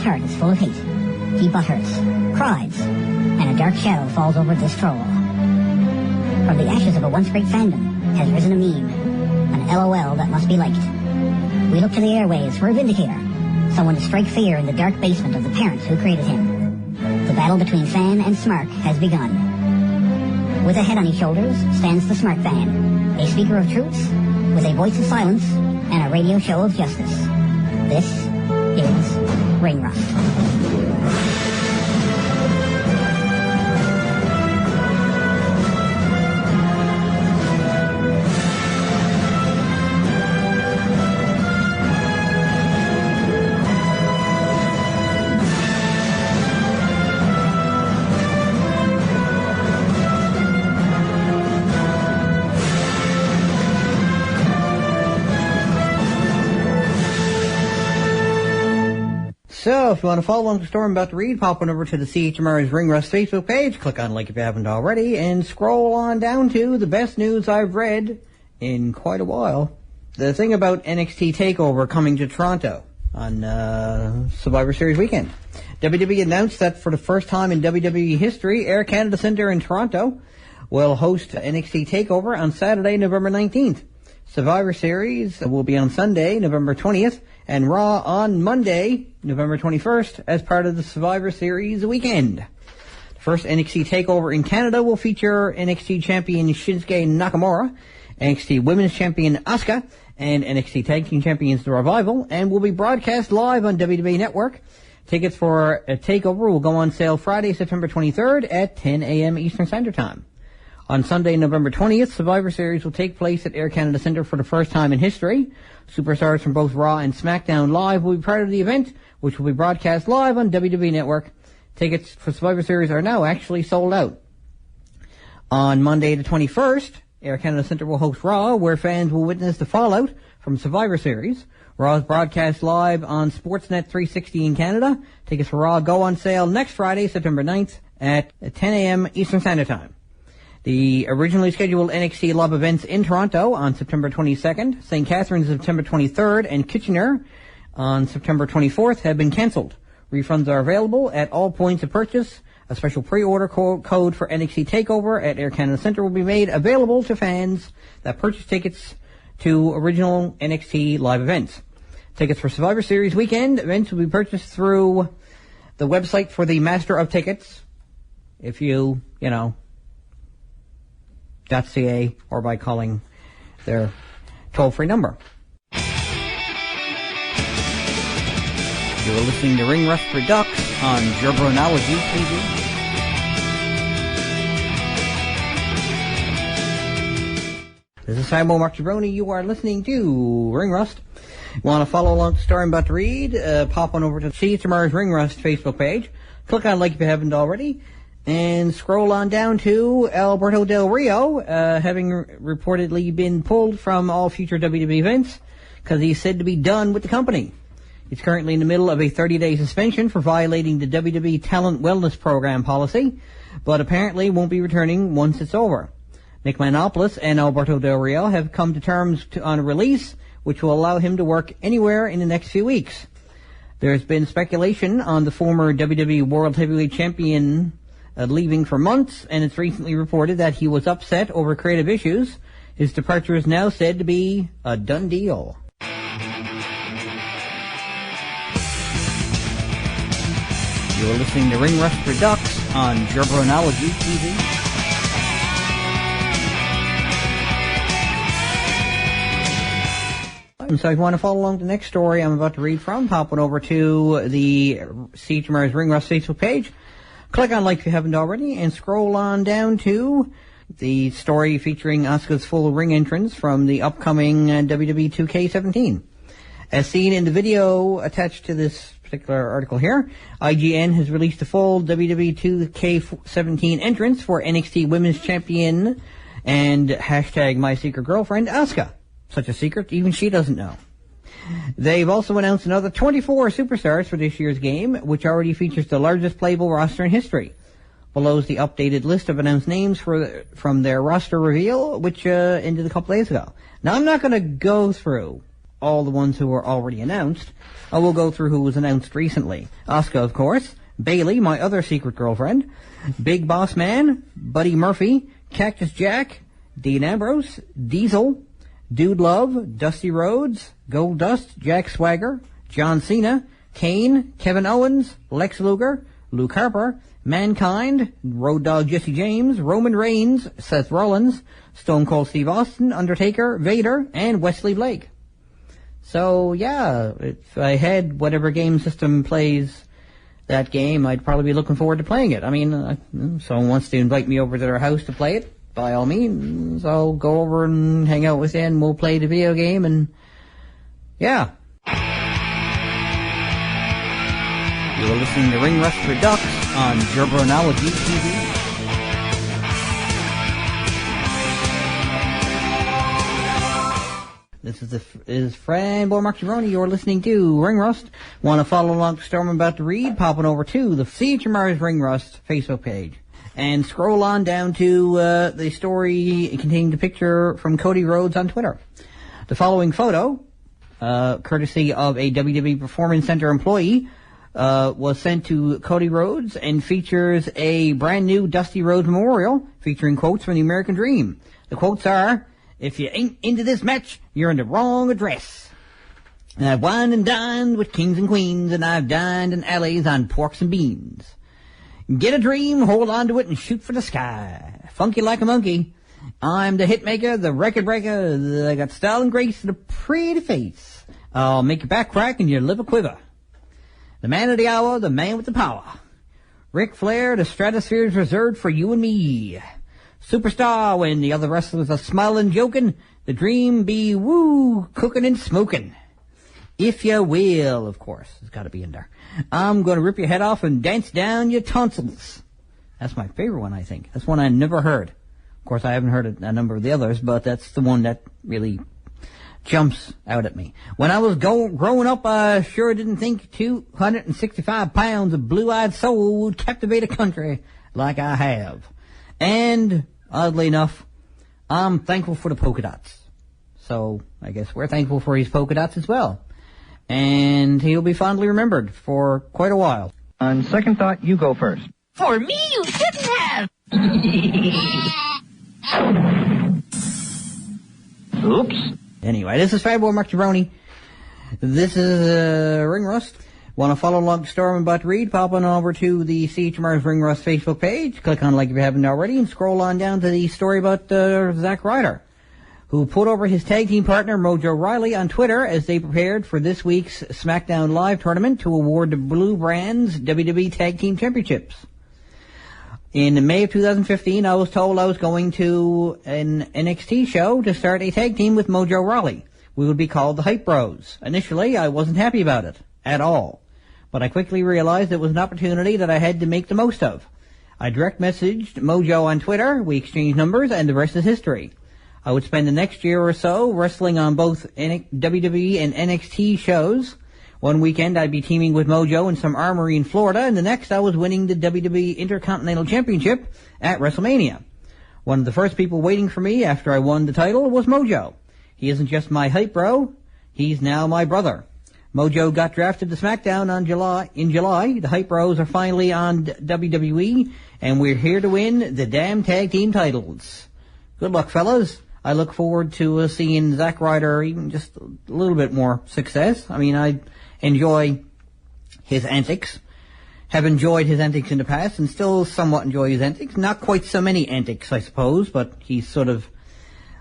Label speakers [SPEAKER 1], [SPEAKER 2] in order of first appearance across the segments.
[SPEAKER 1] Asuka's heart is full of hate. He butthurts, cries, and a dark shadow falls over this troll. From the ashes of a once great fandom has risen a meme, an LOL that must be liked. We look to the airwaves for a vindicator, someone to strike fear in the dark basement of the parents who created him. The battle between fan and smart has begun. With a head on his shoulders stands the smart fan, a speaker of truths, with a voice of silence, and a radio show of justice. This is Ring Rust.
[SPEAKER 2] So, if you want to follow along the story I'm about to read, pop on over to the CHMR's Ring Rust Facebook page, click on like if you haven't already, and scroll on down to the best news I've read in quite a while. The thing about NXT TakeOver coming to Toronto on Survivor Series weekend. WWE announced that for the first time in WWE history, Air Canada Centre in Toronto will host NXT TakeOver on Saturday, November 19th. Survivor Series will be on Sunday, November 20th, and Raw on Monday, November 21st, as part of the Survivor Series weekend. The first NXT TakeOver in Canada will feature NXT Champion Shinsuke Nakamura, NXT Women's Champion Asuka, and NXT Tag Team Champions The Revival, and will be broadcast live on WWE Network. Tickets for a TakeOver will go on sale Friday, September 23rd at 10 a.m. Eastern Standard Time. On Sunday, November 20th, Survivor Series will take place at Air Canada Centre for the first time in history. Superstars from both Raw and SmackDown Live will be part of the event, which will be broadcast live on WWE Network. Tickets for Survivor Series are now actually sold out. On Monday the 21st, Air Canada Centre will host Raw, where fans will witness the fallout from Survivor Series. Raw is broadcast live on Sportsnet 360 in Canada. Tickets for Raw go on sale next Friday, September 9th at 10 a.m. Eastern Standard Time. The originally scheduled NXT Live events in Toronto on September 22nd, St. Catharines September 23rd, and Kitchener on September 24th have been cancelled. Refunds are available at all points of purchase. A special pre-order code for NXT TakeOver at Air Canada Centre will be made available to fans that purchase tickets to original NXT Live events. Tickets for Survivor Series weekend events will be purchased through the website for the Master of Tickets. If you .ca or by calling their toll-free number. You're listening to Ring Rust REDUX on Jabronology TV. This is Simon Mark Jabroni. You are listening to Ring Rust. You want to follow along the story I'm about to read? Pop on over to CHMR's Ring Rust Facebook page. Click on like if you haven't already. And scroll on down to Alberto Del Rio, having reportedly been pulled from all future WWE events because he's said to be done with the company. He's currently in the middle of a 30-day suspension for violating the WWE Talent Wellness Program policy, but apparently won't be returning once it's over. Nick Manopoulos and Alberto Del Rio have come to terms on a release, which will allow him to work anywhere in the next few weeks. There's been speculation on the former WWE World Heavyweight Champion leaving for months, and it's recently reported that he was upset over creative issues. His departure is now said to be a done deal. You're listening to Ring Rust Redux on Jabronology TV. And so if you want to follow along the next story I'm about to read from, pop on over to the CHMR's Ring Rust Facebook page. Click on like if you haven't already, and scroll on down to the story featuring Asuka's full ring entrance from the upcoming WWE 2K17. As seen in the video attached to this particular article here, IGN has released a full WWE 2K17 entrance for NXT Women's Champion and hashtag My Secret Girlfriend, Asuka. Such a secret, even she doesn't know. They've also announced another 24 superstars for this year's game, which already features the largest playable roster in history. Below is the updated list of announced names from their roster reveal, which ended a couple days ago. Now, I'm not going to go through all the ones who were already announced. I will go through who was announced recently. Asuka, of course. Bailey, my other secret girlfriend. Big Boss Man. Buddy Murphy. Cactus Jack. Dean Ambrose. Diesel. Dude Love. Dusty Rhodes. Goldust. Jack Swagger. John Cena. Kane. Kevin Owens. Lex Luger. Luke Harper. Mankind. Road Dogg Jesse James. Roman Reigns. Seth Rollins. Stone Cold Steve Austin. Undertaker. Vader. And Wesley Blake. So, yeah, if I had whatever game system plays that game, I'd probably be looking forward to playing it. I mean, if someone wants to invite me over to their house to play it, by all means, I'll go over and hang out with you and we'll play the video game and, yeah. You're listening to Ring Rust Redux on Gerbernology TV. This is Fran Boy Mark Cerrone. You're listening to Ring Rust. Want to follow along the story I'm about to read? Popping over to the CHMR's Ring Rust Facebook page. And scroll on down to the story containing the picture from Cody Rhodes on Twitter. The following photo, courtesy of a WWE Performance Center employee, was sent to Cody Rhodes and features a brand new Dusty Rhodes memorial featuring quotes from the American Dream. The quotes are, "If you ain't into this match, you're in the wrong address. And I've wined and dined with kings and queens, and I've dined in alleys on porks and beans. Get a dream, hold on to it, and shoot for the sky. Funky like a monkey. I'm the hit maker, the record breaker. I got style and grace and a pretty face. I'll make your back crack and your liver quiver. The man of the hour, the man with the power. Ric Flair, the stratosphere is reserved for you and me. Superstar when the other wrestlers are smiling, joking. The dream be woo, cooking and smoking. If you will, of course. It's got to be in there. I'm going to rip your head off and dance down your tonsils." That's my favorite one, I think. That's one I never heard. Of course, I haven't heard a number of the others, but that's the one that really jumps out at me. When I was growing up, I sure didn't think 265 pounds of blue-eyed soul would captivate a country like I have. And, oddly enough, I'm thankful for the polka dots. So, I guess we're thankful for his polka dots as well. And he'll be fondly remembered for quite a while.
[SPEAKER 3] On second thought, you go first.
[SPEAKER 4] For me, you shouldn't have.
[SPEAKER 3] Oops.
[SPEAKER 2] Anyway, this is Fatboy Mark Cerrone. This is Ring Rust. Want to follow along the story I'm about to read? Pop on over to the CHMR's Ring Rust Facebook page. Click on like if you haven't already, and scroll on down to the story about Zack Ryder, who put over his tag team partner Mojo Rawley on Twitter as they prepared for this week's SmackDown Live tournament to award the Blue Brands WWE Tag Team Championships. In May of 2015, I was told I was going to an NXT show to start a tag team with Mojo Rawley. We would be called the Hype Bros. Initially, I wasn't happy about it at all, but I quickly realized it was an opportunity that I had to make the most of. I direct messaged Mojo on Twitter, we exchanged numbers, and the rest is history. I would spend the next year or so wrestling on both WWE and NXT shows. One weekend I'd be teaming with Mojo in some armory in Florida, and the next I was winning the WWE Intercontinental Championship at WrestleMania. One of the first people waiting for me after I won the title was Mojo. He isn't just my hype bro, he's now my brother. Mojo got drafted to SmackDown in July. The Hype Bros are finally on WWE, and we're here to win the damn tag team titles. Good luck, fellas. I look forward to seeing Zack Ryder even just a little bit more success. I mean, I enjoy his antics. Have enjoyed his antics in the past and still somewhat enjoy his antics. Not quite so many antics, I suppose, but he's sort of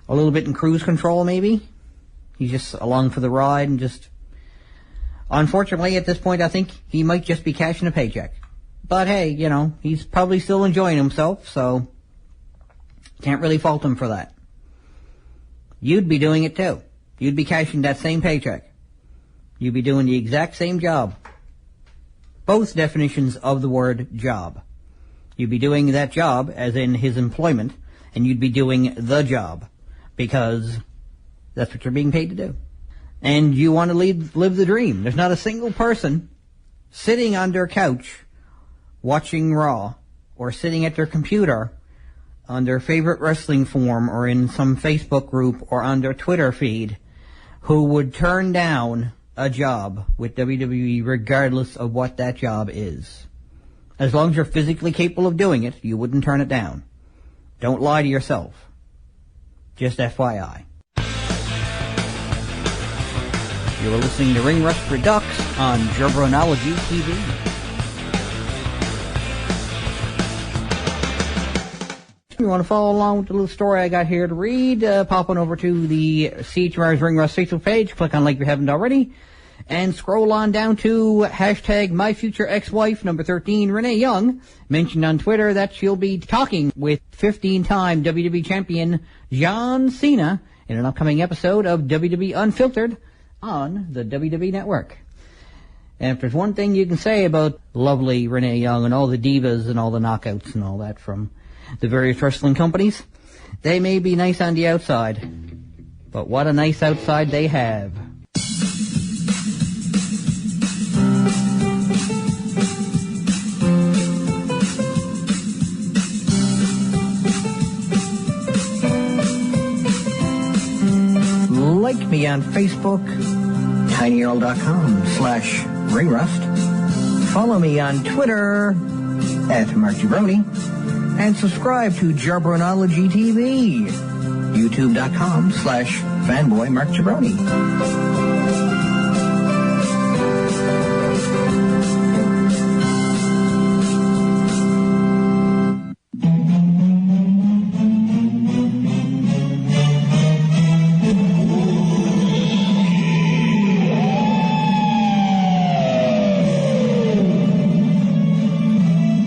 [SPEAKER 2] a little bit in cruise control, maybe. He's just along for the ride and just... Unfortunately, at this point, I think he might just be cashing a paycheck. But hey, you know, he's probably still enjoying himself, so can't really fault him for that. You'd be doing it too. You'd be cashing that same paycheck. You'd be doing the exact same job. Both definitions of the word job. You'd be doing that job, as in his employment, and you'd be doing the job, because that's what you're being paid to do. And you want to live the dream. There's not a single person sitting on their couch watching Raw, or sitting at their computer on their favorite wrestling forum, or in some Facebook group, or on their Twitter feed, who would turn down a job with WWE regardless of what that job is. As long as you're physically capable of doing it, you wouldn't turn it down. Don't lie to yourself. Just FYI. You're listening to Ring Rust Redux on Jabronology TV. If you want to follow along with the little story I got here to read, pop on over to the CHMR's Ring Rust Facebook page, click on like you haven't already, and scroll on down to hashtag MyFutureExWife number 13, Renee Young, mentioned on Twitter that she'll be talking with 15-time WWE Champion John Cena in an upcoming episode of WWE Unfiltered on the WWE Network. And if there's one thing you can say about lovely Renee Young and all the divas and all the knockouts and all that from the various wrestling companies, they may be nice on the outside, but what a nice outside they have. Like me on Facebook, tinyurl.com/ringrust. Follow me on Twitter @MarkGibroni. And subscribe to Jabronology TV, youtube.com/fanboymarkgibroni.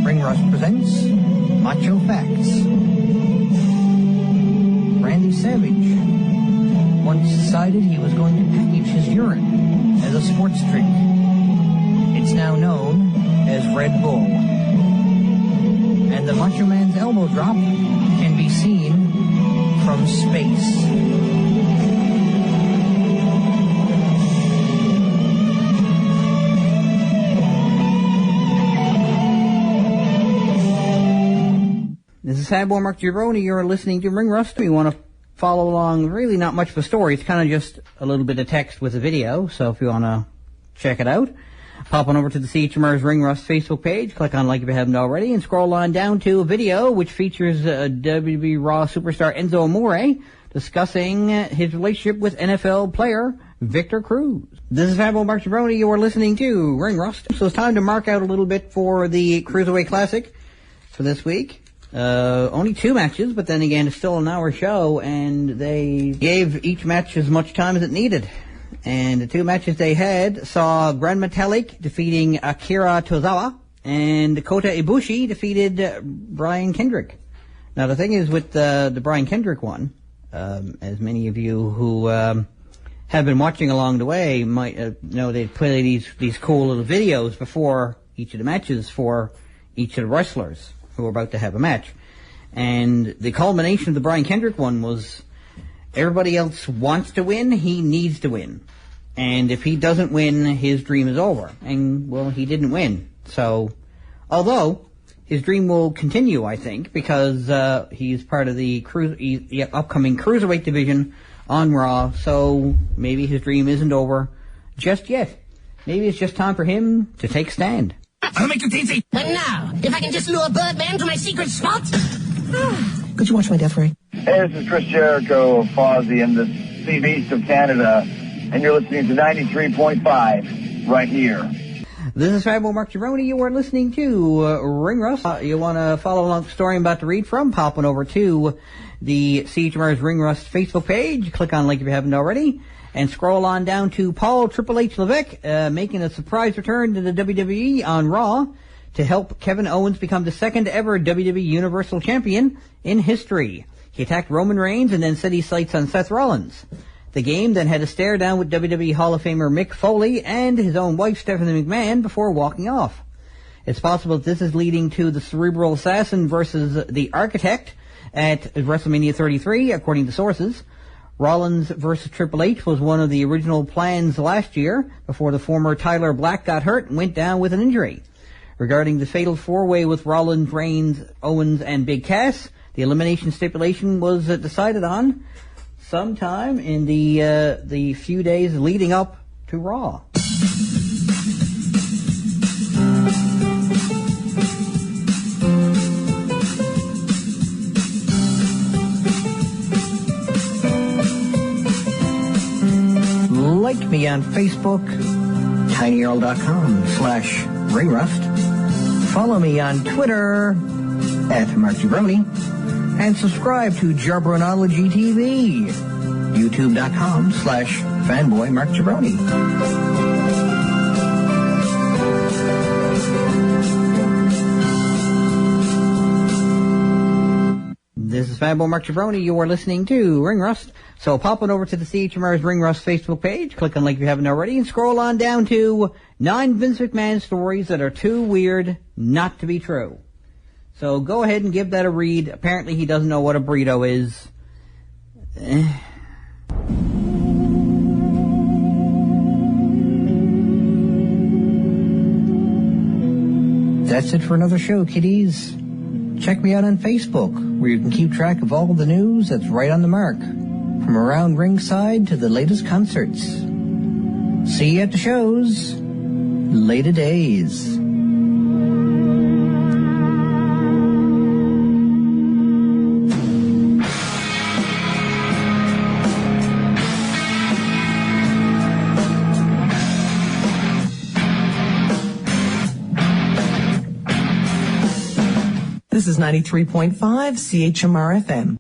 [SPEAKER 2] Ring Rust presents Macho Facts. Randy Savage once decided he was going to package his urine as a sports drink. It's now known as Red Bull. And the Macho Man's elbow drop can be seen from space. This is Fanboy Mark Gibroni. You're listening to Ring Rust. You want to follow along, really not much of a story. It's kind of just a little bit of text with a video. So if you want to check it out, pop on over to the CHMR's Ring Rust Facebook page, click on like if you haven't already, and scroll on down to a video which features WWE Raw superstar Enzo Amore discussing his relationship with NFL player Victor Cruz. This is Fanboy Mark Gibroni. You are listening to Ring Rust. So it's time to mark out a little bit for the Cruiserweight Classic for this week. Only 2 matches, but then again, it's still an hour show, and they gave each match as much time as it needed. And the 2 matches they had saw Gran Metalik defeating Akira Tozawa, and Kota Ibushi defeated Brian Kendrick. Now, the thing is with the Brian Kendrick one, as many of you who have been watching along the way might know, they play these cool little videos before each of the matches for each of the wrestlers who are about to have a match. And the culmination of the Brian Kendrick one was everybody else wants to win, he needs to win. And if he doesn't win, his dream is over. And, well, he didn't win. So, although his dream will continue, I think, because he's part of the upcoming Cruiserweight division on Raw, so maybe his dream isn't over just yet. Maybe it's just time for him to take stand.
[SPEAKER 4] I'll make you teensy. And now, if I can just lure Birdman to my secret spot.
[SPEAKER 5] Could you watch my death ray?
[SPEAKER 3] Hey, this is Chris Jericho of Fozzy in the Steve East of Canada, and you're listening to 93.5 right here.
[SPEAKER 2] This is Fanboy Mark Gibroni. You are listening to Ring Rust. You want to follow along the story I'm about to read from? Pop on over to the CHMR's Ring Rust Facebook page. Click on link if you haven't already. And scroll on down to Paul Triple H Levesque making a surprise return to the WWE on Raw to help Kevin Owens become the second ever WWE Universal Champion in history. He attacked Roman Reigns and then set his sights on Seth Rollins. The game then had a stare down with WWE Hall of Famer Mick Foley and his own wife Stephanie McMahon before walking off. It's possible that this is leading to the Cerebral Assassin versus the Architect at WrestleMania 33, according to sources. Rollins versus Triple H was one of the original plans last year before the former Tyler Black got hurt and went down with an injury. Regarding the fatal four-way with Rollins, Reigns, Owens, and Big Cass, the elimination stipulation was decided on. sometime in the few days leading up to Raw. Like me on Facebook, tinyurl.com/ringrust. Follow me on Twitter @MarkJabroni. And subscribe to Jabronology TV, youtube.com/fanboymarkjabroni. This is Fanboy Mark Jabroni. You are listening to Ring Rust. So pop on over to the CHMR's Ring Rust Facebook page, click on link if you haven't already, and scroll on down to 9 Vince McMahon stories that are too weird not to be true. So go ahead and give that a read. Apparently he doesn't know what a burrito is. That's it for another show, kiddies. Check me out on Facebook, where you can keep track of all the news that's right on the mark, from around ringside to the latest concerts. See you at the shows. Later days.
[SPEAKER 5] This is 93.5 CHMR FM.